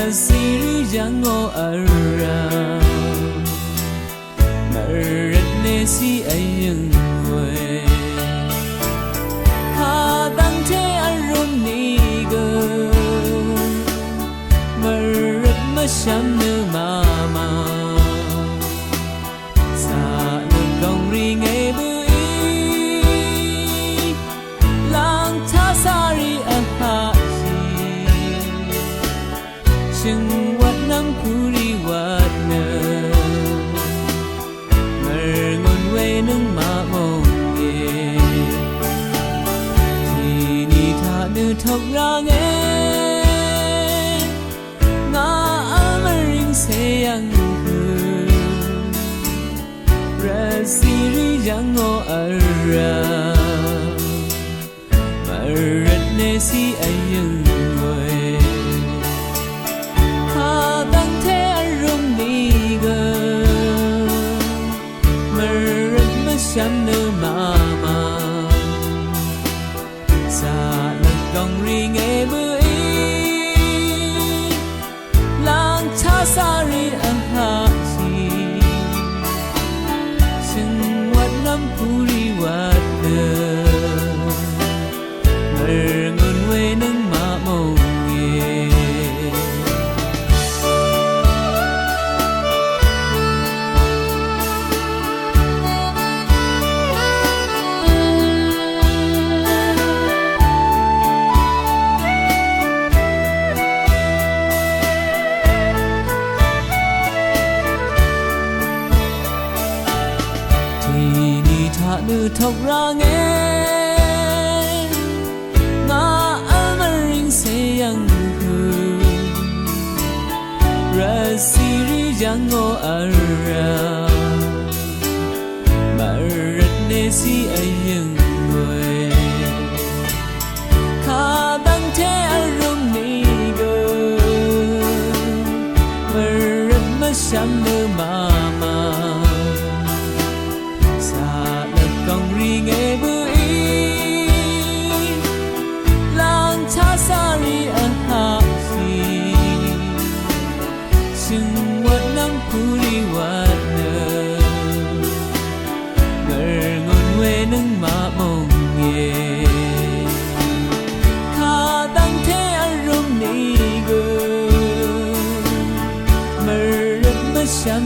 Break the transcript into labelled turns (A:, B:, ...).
A: Rasiri jango ara Marat nesi ayung we Hadang te arum niga Marat masham nu mama Sa nagong ring e bui Lang ta sari aha Chừng wat nam puri wat nơ Mer ngon we nung ma mong ye Thì ni tha nu thok ra nghe Nga amaring se yang hư Rasiri yang o ara Marat nesi ayung we Hadang te arum niga Marat masham nu mama Sa nagong ring e bui Lang cha sari aha chi Chừng wat nam puri wat nơ Mer ngon we nung ma mong ye Nu thok ra nghe Nga amaring se yang hư Rasiri jango ara Marat nesi ayung we Kadang te arum niga Marat masham nu mama Gong ring e bui Lang cha sari aha chi Chừng wat nam puri wat nơ Mer ngon we nung ma mong ye Kadang te arum niga Marat masham